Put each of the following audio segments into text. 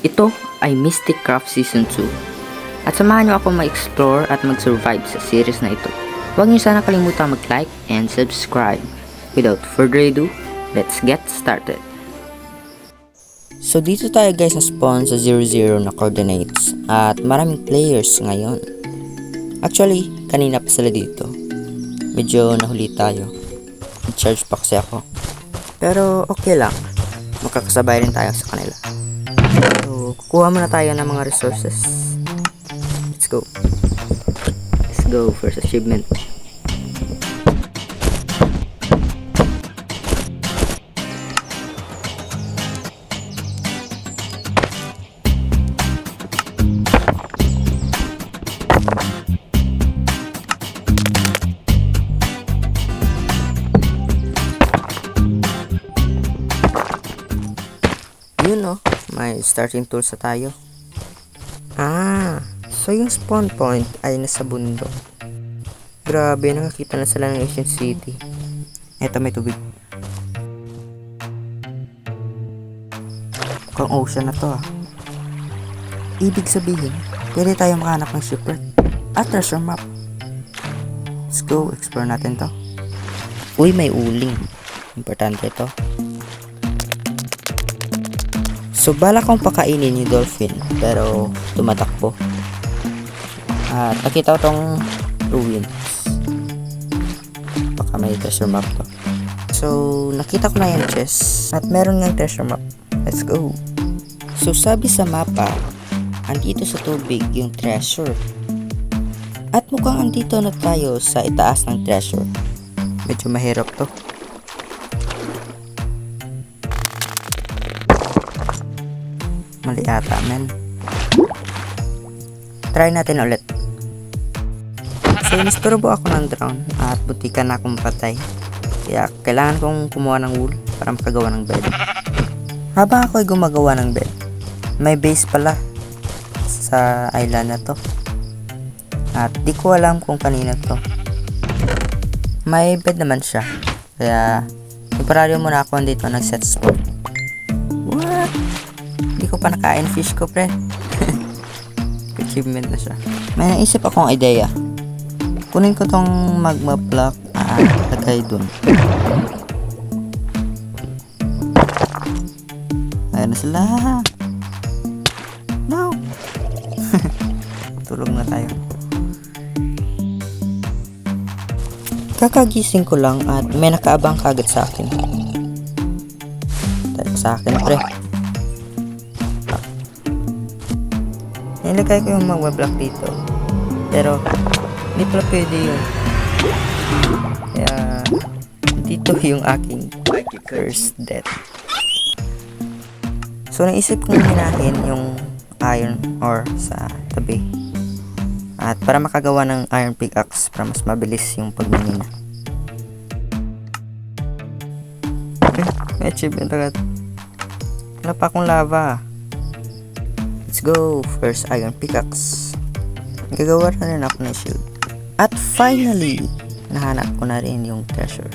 Ito ay Mystic Craft Season 2 at samahan niyo ako ma-explore at mag-survive sa series na ito. Huwag niyo sana kalimutan mag-like and subscribe. Without further ado, let's get started. So dito tayo guys sa spawn sa 00 na coordinates at maraming players ngayon. Actually, kanina pa sila dito. Medyo nahuli tayo. Charge pa kasi ako. Pero okay lang. Magkakasabay rin tayo sa kanila. So, kukuha muna tayo ng mga resources. Let's go. Let's go. First achievement. Yun no, may starting tools na tayo. So yung spawn point ay nasa bundok. Grabe, nakakita na sila ng Ancient City. Eto, may tubig. Mukhang ocean na to Ibig sabihin, pwede tayo makahanap ng shipwreck at treasure map. Let's go, explore natin to. Uy, may uling. Importante to. So bala kong pakainin yung dolphin pero tumatakbo. At nakita ko tong ruins. Baka may treasure map to. So nakita ko na yung chest at meron nga treasure map. Let's go. So sabi sa mapa, andito sa tubig yung treasure. At mukhang andito na tayo sa itaas ng treasure. Medyo mahirap to. Mali ata, men. Try natin ulit. So, nisturbo ako ng drone at butikan na akong patay. Kaya, kailangan kong kumuha ng wool para makagawa ng bed. Habang ako ay gumagawa ng bed, may base pala sa island na to. At di ko alam kung kanina to. May bed naman siya. Kaya, temporaryo muna ako dito nag-set spawn. What? Hindi ko pa nakain fish ko, pre. Achievement na siya. May naisip akong ideya. Kunin ko tong magma block at lagay dun. Ayan na sila. No! Tulog na tayo. Kakagising ko lang at may nakaabang kagad sa akin. Tayo sa akin, pre. Nilagay ko yung magwa-block dito. Pero, hindi pala pwede yun. Kaya, dito yung aking first death. So, naisip kong hinahin yung iron ore sa tabi. At para makagawa ng iron pickaxe para mas mabilis yung pagmamina. Okay, may achievement agad. Wala pa akong lava. Let's go! First iron pickaxe. Gagawa na rin ako ng shield. At finally, nahanap ko na rin yung treasure.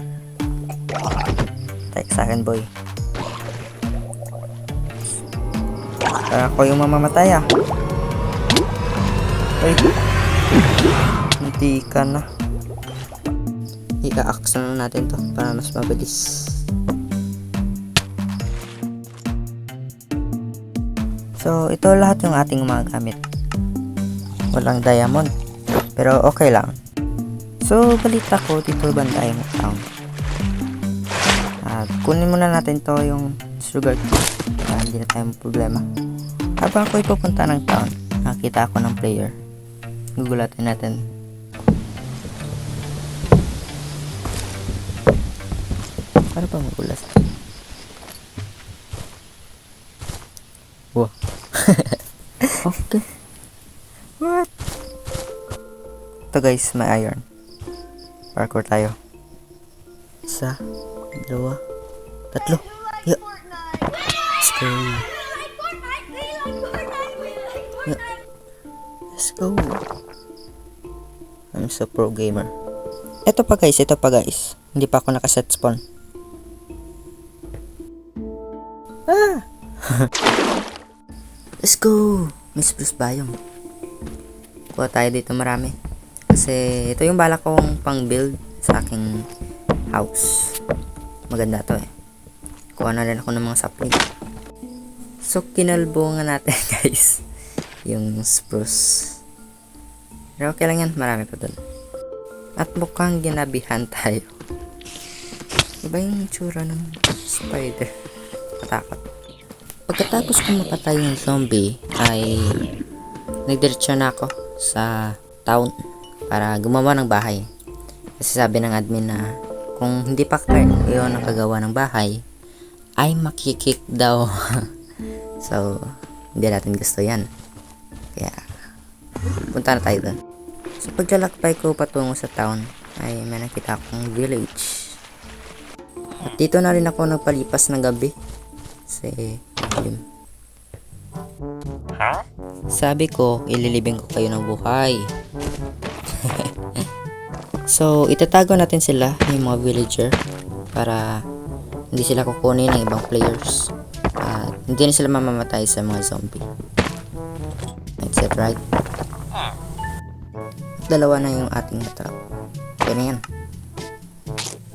Tayo sa akin, boy. Ako yung mamamatay Ay, hindi ka na. I-axe na natin to para mas mabilis. So, ito lahat yung ating mga gamit. Walang diamond. Pero okay lang. So, balita ko dito banda yung town. At kunin muna natin to yung sugar cane. Hindi na tayong problema. Habang ako ipupunta ng town, nakita ako ng player. Gugulatin natin. Para ba magulas? Wow. Okay. What? Ito guys, may iron. Parkour tayo. Isa, dalawa, tatlo. Yeah. Let's go. Yeah. Let's go. I'm so pro gamer. Ito pa guys. Hindi pa ako nakaset spawn. Let's go! May spruce biome. Kuha tayo dito marami. Kasi ito yung balak kong pang build sa aking house. Maganda to eh. Kuha na rin ako ng mga sapling. So kinalbo nga natin guys yung spruce. Pero okay lang yan, marami pa dun. At mukhang ginabihan tayo. Iba yung tsura ng spider. Katakot. Pagkatapos kong mapatay yung zombie ay nagdiretso na ako sa town para gumawa ng bahay. Kasi sabi ng admin na kung hindi pa kayo nakagawa ng bahay ay makikik daw. So hindi natin gusto yan. Kaya punta na tayo doon. So paglalakbay ko patungo sa town ay may nakita akong village. At dito na rin ako nagpalipas ng gabi. Kasi sabi ko, ililibing ko kayo ng buhay. So, itatago natin sila, yung mga villager, para hindi sila kukunin ng ibang players. At hindi na sila mamamatay sa mga zombie. That's it, right? At dalawa na yung ating natrap. Okay na yan.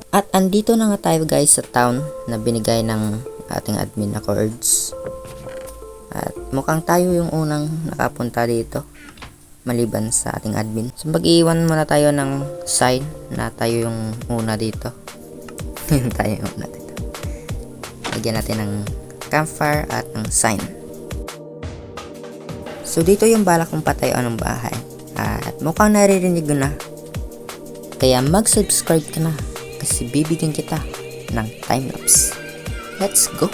At andito na nga tayo guys sa town na binigay ng ating admin na chords. At mukhang tayo yung unang nakapunta dito maliban sa ating admin. So mag-iwan muna tayo ng sign na tayo yung una dito. Tayo yung una dito. Lagyan natin ng campfire at ng sign. So dito yung balak kong patayon ng bahay. At mukhang naririnig ko na. Kaya mag-subscribe ka na kasi bibigyan kita ng time-lapse. Let's go!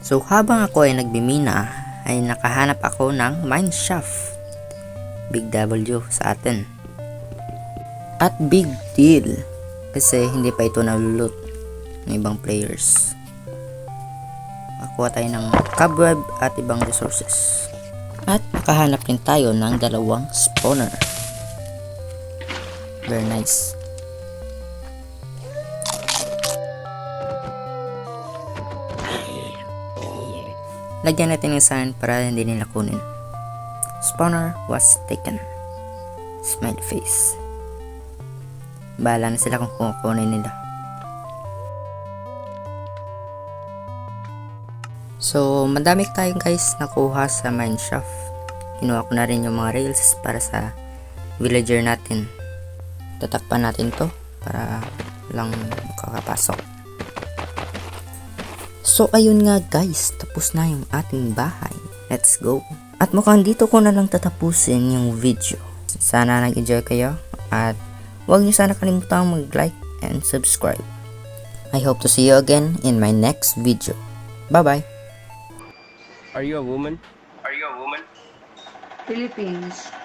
So habang ako ay nagbimina ay nakahanap ako ng mine shaft. Big W sa atin. At big deal kasi hindi pa ito nalulot ng ibang players. Makuha tayo ng cobweb at ibang resources. At nakahanap din tayo ng dalawang spawner. Very nice. Lagyan natin yung sign para hindi nila kunin. Spawner was taken. Smile face. Bahala na sila kung kukunin nila. So, madami tayo guys nakuha sa mineshaft. Kinuha ko na rin yung mga rails para sa villager natin. Tatakpan natin to para lang makakapasok. So ayun nga guys, tapos na yung ating bahay. Let's go. At mukhang dito ko na lang tatapusin yung video. Sana nag-enjoy kayo at huwag niyo sana kalimutang mag-like and subscribe. I hope to see you again in my next video. Bye bye. Are you a woman? Philippines.